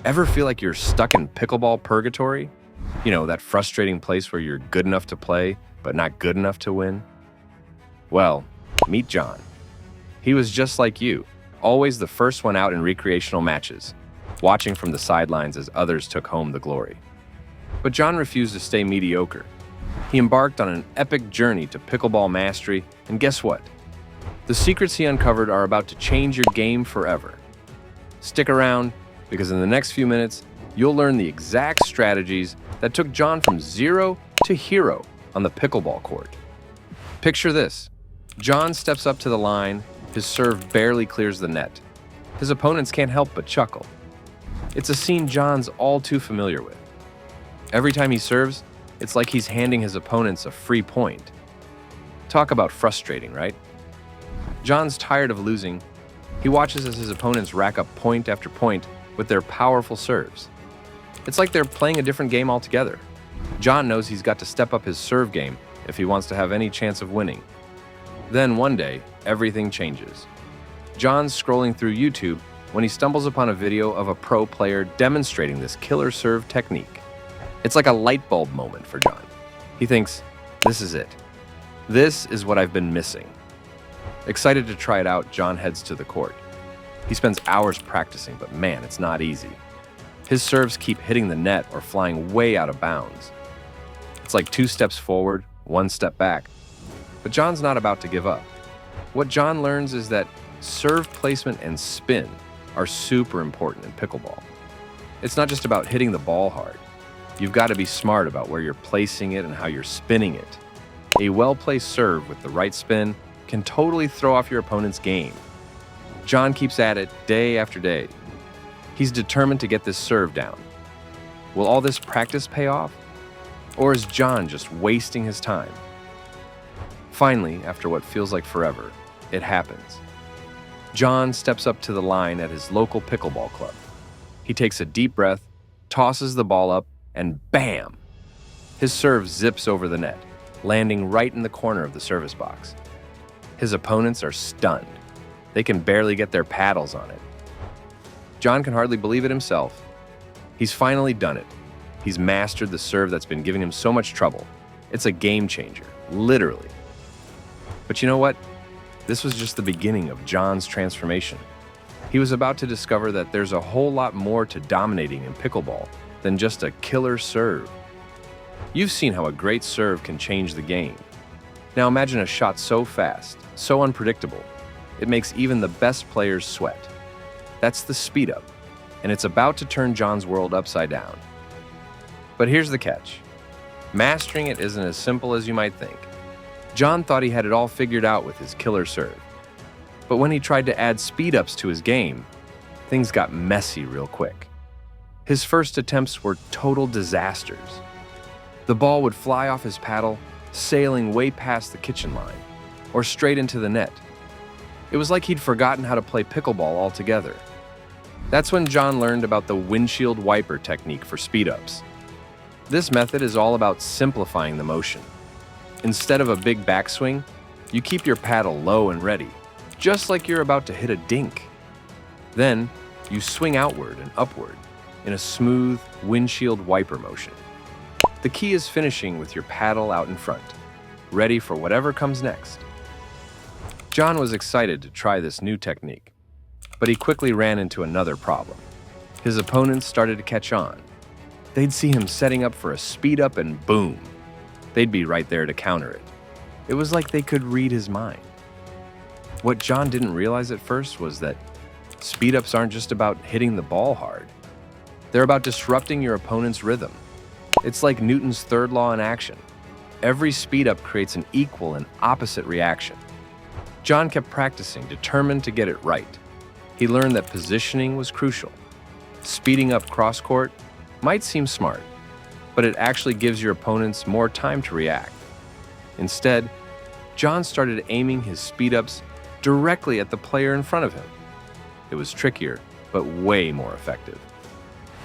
Ever feel like you're stuck in pickleball purgatory? You know, that frustrating place where you're good enough to play, but not good enough to win? Well, meet John. He was just like you, always the first one out in recreational matches, watching from the sidelines as others took home the glory. But John refused to stay mediocre. He embarked on an epic journey to pickleball mastery, and guess what? The secrets he uncovered are about to change your game forever. Stick around, because in the next few minutes, you'll learn the exact strategies that took John from zero to hero on the pickleball court. Picture this. John steps up to the line, his serve barely clears the net. His opponents can't help but chuckle. It's a scene John's all too familiar with. Every time he serves, it's like he's handing his opponents a free point. Talk about frustrating, right? John's tired of losing. He watches as his opponents rack up point after point with their powerful serves. It's like they're playing a different game altogether. John knows he's got to step up his serve game if he wants to have any chance of winning. Then one day, everything changes. John's scrolling through YouTube when he stumbles upon a video of a pro player demonstrating this killer serve technique. It's like a light bulb moment for John. He thinks, this is it. This is what I've been missing. Excited to try it out, John heads to the court. He spends hours practicing, but man, it's not easy. His serves keep hitting the net or flying way out of bounds. It's like 2 steps forward, 1 step back. But John's not about to give up. What John learns is that serve placement and spin are super important in pickleball. It's not just about hitting the ball hard. You've got to be smart about where you're placing it and how you're spinning it. A well-placed serve with the right spin can totally throw off your opponent's game. John keeps at it day after day. He's determined to get this serve down. Will all this practice pay off? Or is John just wasting his time? Finally, after what feels like forever, it happens. John steps up to the line at his local pickleball club. He takes a deep breath, tosses the ball up, and bam! His serve zips over the net, landing right in the corner of the service box. His opponents are stunned. They can barely get their paddles on it. John can hardly believe it himself. He's finally done it. He's mastered the serve that's been giving him so much trouble. It's a game changer, literally. But you know what? This was just the beginning of John's transformation. He was about to discover that there's a whole lot more to dominating in pickleball than just a killer serve. You've seen how a great serve can change the game. Now imagine a shot so fast, so unpredictable, it makes even the best players sweat. That's the speed up, and it's about to turn John's world upside down. But here's the catch. Mastering it isn't as simple as you might think. John thought he had it all figured out with his killer serve. But when he tried to add speed-ups to his game, things got messy real quick. His first attempts were total disasters. The ball would fly off his paddle, sailing way past the kitchen line, or straight into the net. It was like he'd forgotten how to play pickleball altogether. That's when John learned about the windshield wiper technique for speed-ups. This method is all about simplifying the motion. Instead of a big backswing, you keep your paddle low and ready, just like you're about to hit a dink. Then, you swing outward and upward in a smooth windshield wiper motion. The key is finishing with your paddle out in front, ready for whatever comes next. John was excited to try this new technique, but he quickly ran into another problem. His opponents started to catch on. They'd see him setting up for a speed up and boom, they'd be right there to counter it. It was like they could read his mind. What John didn't realize at first was that speed-ups aren't just about hitting the ball hard. They're about disrupting your opponent's rhythm. It's like Newton's third law in action. Every speed-up creates an equal and opposite reaction. John kept practicing, determined to get it right. He learned that positioning was crucial. Speeding up cross-court might seem smart, but it actually gives your opponents more time to react. Instead, John started aiming his speed-ups directly at the player in front of him. It was trickier, but way more effective.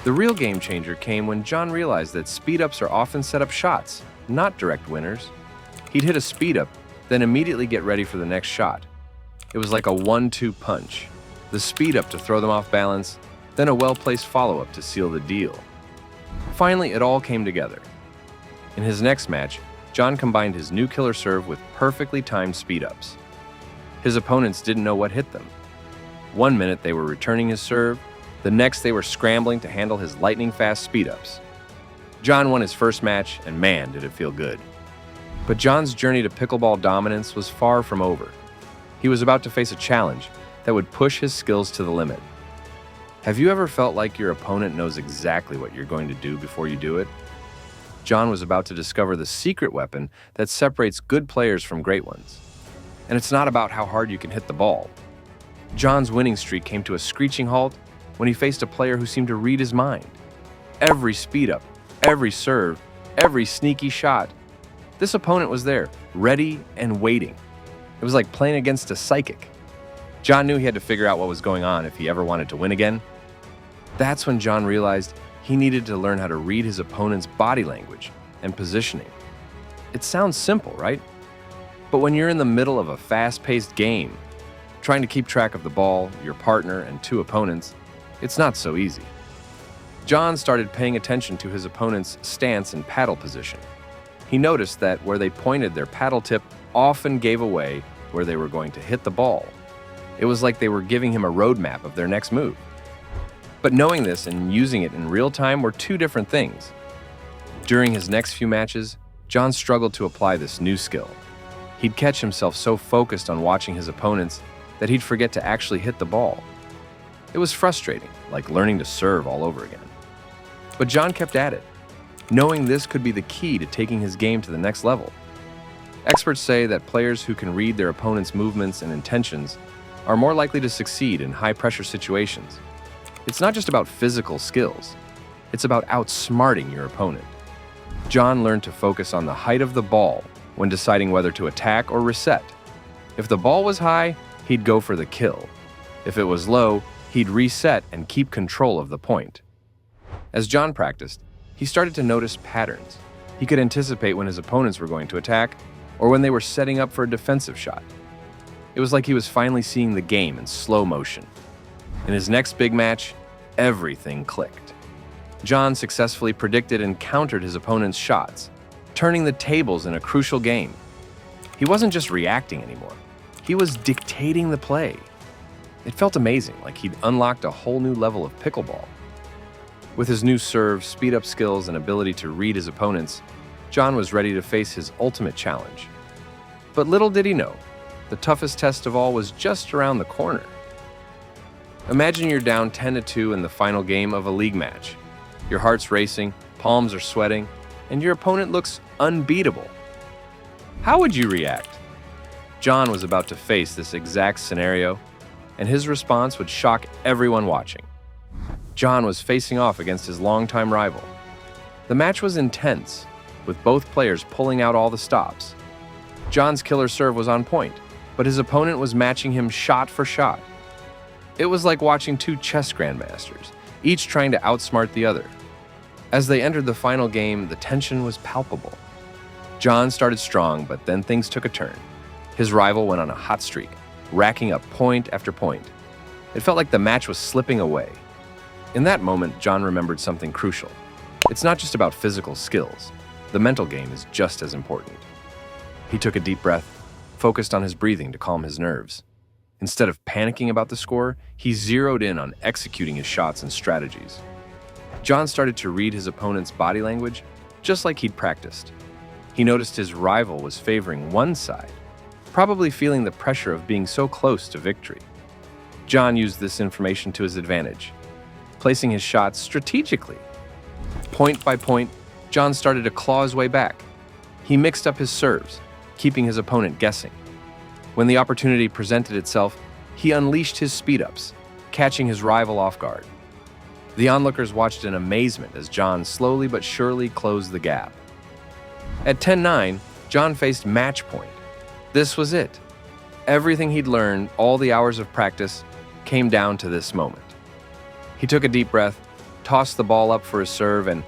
The real game changer came when John realized that speed-ups are often set-up shots, not direct winners. He'd hit a speed-up, then immediately get ready for the next shot. It was like a 1-2 punch. The speed-up to throw them off balance, then a well-placed follow-up to seal the deal. Finally, it all came together. In his next match, John combined his new killer serve with perfectly timed speed-ups. His opponents didn't know what hit them. One minute they were returning his serve, the next they were scrambling to handle his lightning-fast speed-ups. John won his first match, and man, did it feel good. But John's journey to pickleball dominance was far from over. He was about to face a challenge that would push his skills to the limit. Have you ever felt like your opponent knows exactly what you're going to do before you do it? John was about to discover the secret weapon that separates good players from great ones. And it's not about how hard you can hit the ball. John's winning streak came to a screeching halt when he faced a player who seemed to read his mind. Every speed-up, every serve, every sneaky shot. This opponent was there, ready and waiting. It was like playing against a psychic. John knew he had to figure out what was going on if he ever wanted to win again. That's when John realized he needed to learn how to read his opponent's body language and positioning. It sounds simple, right? But when you're in the middle of a fast-paced game, trying to keep track of the ball, your partner, and two opponents, it's not so easy. John started paying attention to his opponent's stance and paddle position. He noticed that where they pointed their paddle tip often gave away where they were going to hit the ball. It was like they were giving him a roadmap of their next move. But knowing this and using it in real time were two different things. During his next few matches, John struggled to apply this new skill. He'd catch himself so focused on watching his opponents that he'd forget to actually hit the ball. It was frustrating, like learning to serve all over again. But John kept at it, knowing this could be the key to taking his game to the next level. Experts say that players who can read their opponent's movements and intentions are more likely to succeed in high-pressure situations. It's not just about physical skills. It's about outsmarting your opponent. John learned to focus on the height of the ball when deciding whether to attack or reset. If the ball was high, he'd go for the kill. If it was low, he'd reset and keep control of the point. As John practiced, he started to notice patterns. He could anticipate when his opponents were going to attack or when they were setting up for a defensive shot. It was like he was finally seeing the game in slow motion. In his next big match, everything clicked. John successfully predicted and countered his opponent's shots, turning the tables in a crucial game. He wasn't just reacting anymore. He was dictating the play. It felt amazing, like he'd unlocked a whole new level of pickleball. With his new serve, speed-up skills, and ability to read his opponents, John was ready to face his ultimate challenge. But little did he know, the toughest test of all was just around the corner. Imagine you're down 10-2 in the final game of a league match. Your heart's racing, palms are sweating, and your opponent looks unbeatable. How would you react? John was about to face this exact scenario, and his response would shock everyone watching. John was facing off against his longtime rival. The match was intense, with both players pulling out all the stops. John's killer serve was on point, but his opponent was matching him shot for shot. It was like watching two chess grandmasters, each trying to outsmart the other. As they entered the final game, the tension was palpable. John started strong, but then things took a turn. His rival went on a hot streak, racking up point after point. It felt like the match was slipping away. In that moment, John remembered something crucial. It's not just about physical skills. The mental game is just as important. He took a deep breath, focused on his breathing to calm his nerves. Instead of panicking about the score, he zeroed in on executing his shots and strategies. John started to read his opponent's body language, just like he'd practiced. He noticed his rival was favoring one side, probably feeling the pressure of being so close to victory. John used this information to his advantage, placing his shots strategically. Point by point, John started to claw his way back. He mixed up his serves, keeping his opponent guessing. When the opportunity presented itself, he unleashed his speed-ups, catching his rival off guard. The onlookers watched in amazement as John slowly but surely closed the gap. At 10-9, John faced match point. This was it. Everything he'd learned, all the hours of practice, came down to this moment. He took a deep breath, tossed the ball up for his serve, and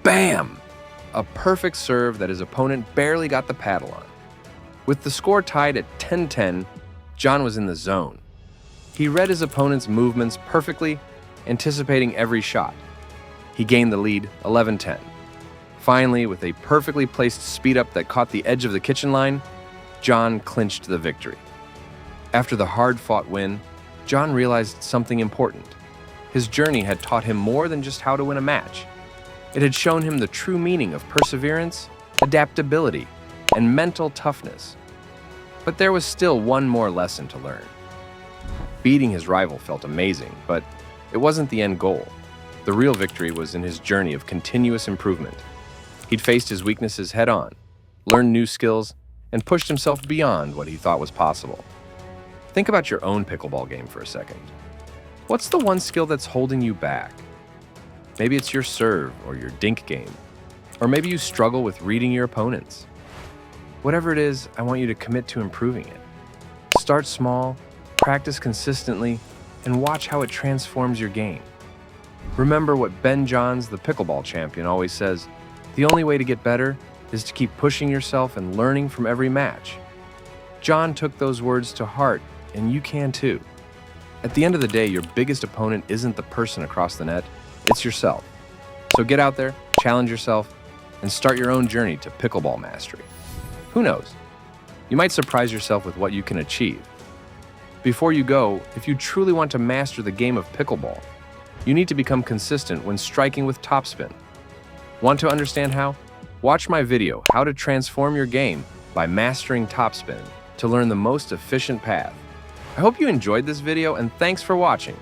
bam! A perfect serve that his opponent barely got the paddle on. With the score tied at 10-10, John was in the zone. He read his opponent's movements perfectly anticipating every shot. He gained the lead 11-10. Finally, with a perfectly placed speed-up that caught the edge of the kitchen line, John clinched the victory. After the hard-fought win, John realized something important. His journey had taught him more than just how to win a match. It had shown him the true meaning of perseverance, adaptability, and mental toughness. But there was still one more lesson to learn. Beating his rival felt amazing, but it wasn't the end goal. The real victory was in his journey of continuous improvement. He'd faced his weaknesses head-on, learned new skills, and pushed himself beyond what he thought was possible. Think about your own pickleball game for a second. What's the one skill that's holding you back? Maybe it's your serve or your dink game. Or maybe you struggle with reading your opponents. Whatever it is, I want you to commit to improving it. Start small, practice consistently, and watch how it transforms your game. Remember what Ben Johns, the pickleball champion, always says, the only way to get better is to keep pushing yourself and learning from every match. John took those words to heart, and you can too. At the end of the day, your biggest opponent isn't the person across the net, it's yourself. So get out there, challenge yourself, and start your own journey to pickleball mastery. Who knows? You might surprise yourself with what you can achieve. Before you go, if you truly want to master the game of pickleball, you need to become consistent when striking with topspin. Want to understand how? Watch my video, How to Transform Your Game by Mastering Topspin, to learn the most efficient path. I hope you enjoyed this video, and thanks for watching.